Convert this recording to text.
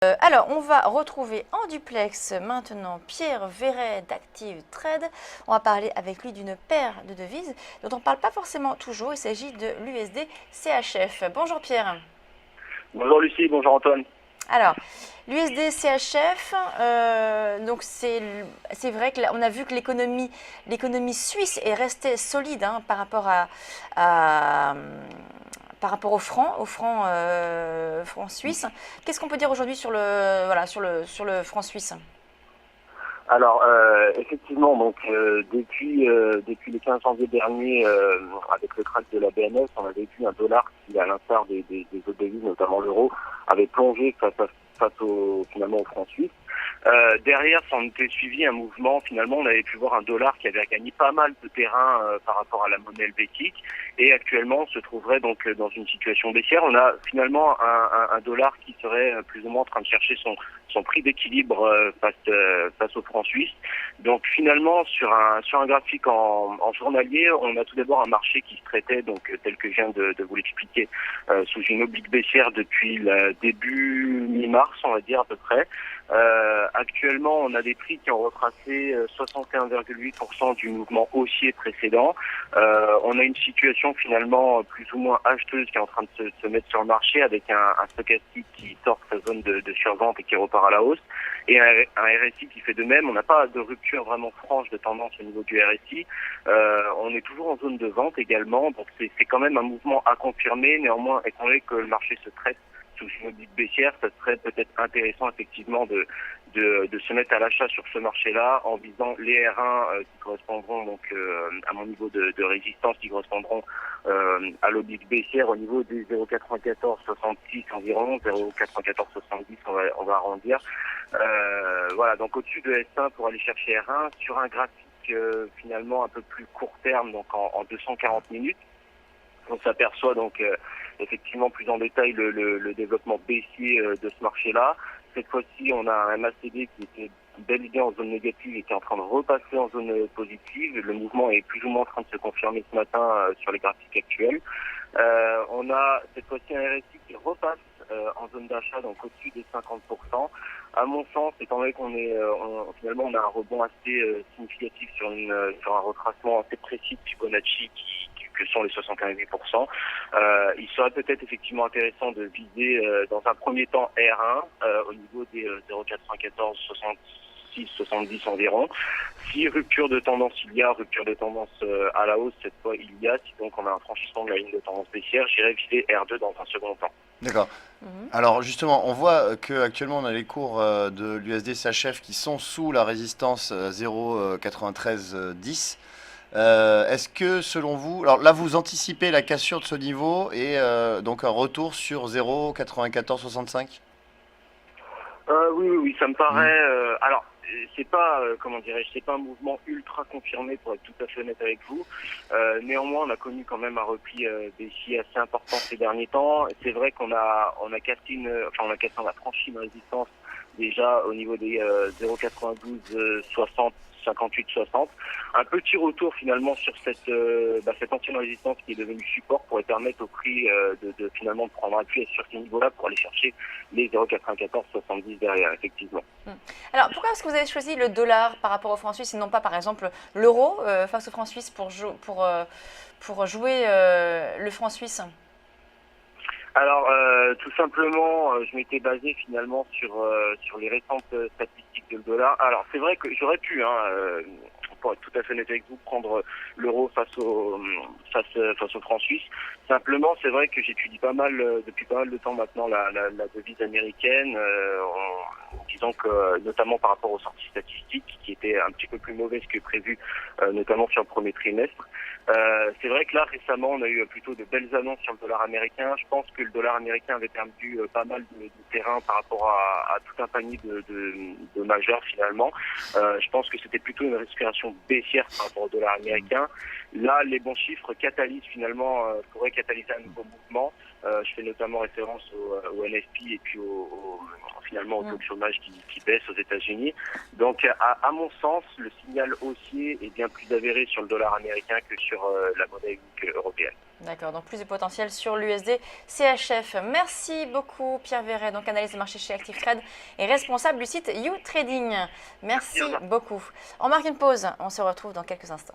Alors, on va retrouver en duplex maintenant Pierre Verret d'Active Trade. On va parler avec lui d'une paire de devises dont on ne parle pas forcément toujours. Il s'agit de l'USD CHF. Bonjour Pierre. Bonjour Lucie, bonjour Antoine. Alors, l'USD CHF, donc c'est vrai que on a vu que l'économie suisse est restée solide par rapport à, par rapport au franc suisse. Qu'est-ce qu'on peut dire aujourd'hui sur le franc suisse? Alors effectivement, donc depuis le 15 janvier dernier, avec le crack de la BNS, on avait vu un dollar qui, à l'instar des autres devises, notamment l'euro, avait plongé finalement au franc suisse. Derrière, ça en était suivi un mouvement. Finalement, on avait pu voir un dollar qui avait gagné pas mal de terrain par rapport à la monnaie helvétique, et actuellement on se trouverait donc dans une situation baissière. On a finalement un dollar qui serait plus ou moins en train de chercher son prix d'équilibre face au franc suisse. Donc finalement, sur un graphique en journalier, on a tout d'abord un marché qui se traitait, donc tel que je viens de vous l'expliquer, sous une oblique baissière depuis le début mi-mars, on va dire à peu près. Actuellement, on a des prix qui ont retracé 61,8% du mouvement haussier précédent. On a une situation finalement plus ou moins acheteuse qui est en train de se mettre sur le marché, avec un stochastique qui sort de sa zone de survente et qui repart à la hausse, et un RSI qui fait de même. On n'a pas de rupture vraiment franche de tendance au niveau du RSI. On est toujours en zone de vente également, donc c'est quand même un mouvement à confirmer. Néanmoins, étant donné que le marché se traite sous une oblique baissière, ça serait peut-être intéressant effectivement de se mettre à l'achat sur ce marché-là, en visant les R1 qui correspondront donc à mon niveau de résistance, qui correspondront à l'oblique baissière au niveau des 0,9466 environ, 0,9470 on va arrondir. Voilà, donc au-dessus de S1 pour aller chercher R1 sur un graphique finalement un peu plus court terme, donc en 240 minutes. On s'aperçoit donc effectivement plus en détail le développement baissier de ce marché-là. Cette fois-ci, on a un MACD qui était bel et bien en zone négative et qui est en train de repasser en zone positive. Le mouvement est plus ou moins en train de se confirmer ce matin sur les graphiques actuels. On a cette fois-ci un RSI qui repasse en zone d'achat, donc au-dessus des 50%. À mon sens, étant donné finalement on a un rebond assez significatif sur un retracement assez précis de Fibonacci que sont les 61,8%. Il serait peut-être effectivement intéressant de viser dans un premier temps R1 au niveau des 0,9470 environ. Si rupture de tendance il y a, rupture de tendance à la hausse cette fois il y a, si donc on a un franchissement de la ligne de tendance baissière, j'irai viser R2 dans un second temps. D'accord. Alors justement, on voit qu'actuellement on a les cours de l'USD CHF qui sont sous la résistance 0,9310. Est-ce que selon vous, alors là vous anticipez la cassure de ce niveau et donc un retour sur 0,9465? Oui, ça me paraît. Alors, c'est pas, comment dirais-je, c'est pas un mouvement ultra confirmé pour être tout à fait honnête avec vous. Néanmoins, on a connu quand même un repli baissier assez important ces derniers temps. C'est vrai on a on a franchi une résistance déjà au niveau des 0,9260. 58-60. Un petit retour finalement sur cette ancienne résistance qui est devenue support pourrait permettre au prix de finalement de prendre appui sur ces niveaux-là pour aller chercher les 0,9470 derrière, effectivement. Alors, pourquoi est-ce que vous avez choisi le dollar par rapport au franc suisse et non pas, par exemple, l'euro face au franc suisse pour jouer le franc suisse? Alors, tout simplement, je m'étais basé finalement sur les récentes statistiques de le dollar. Alors, c'est vrai que j'aurais pu, pour être tout à fait honnête avec vous, prendre l'euro face au franc suisse. Simplement, c'est vrai que j'étudie depuis pas mal de temps maintenant la devise américaine, en disant que notamment par rapport aux sorties statistiques qui étaient un petit peu plus mauvaises que prévu, notamment sur le premier trimestre. C'est vrai que là récemment on a eu plutôt de belles annonces sur le dollar américain. Je pense que le dollar américain avait perdu pas mal de terrain par rapport à tout un panier de majeurs finalement. Je pense que c'était plutôt une respiration baissière par rapport au dollar américain. Là, les bons chiffres pourraient catalyser un nouveau mouvement. Je fais notamment référence au NFP et puis finalement au taux de chômage qui baisse aux États-Unis. Donc, à mon sens, le signal haussier est bien plus avéré sur le dollar américain que sur la monnaie unique européenne. D'accord, donc plus de potentiel sur l'USD CHF. Merci beaucoup Pierre Verret, donc analyste des marchés chez Active Trade et responsable du site YouTrading. Merci beaucoup. On marque une pause, on se retrouve dans quelques instants.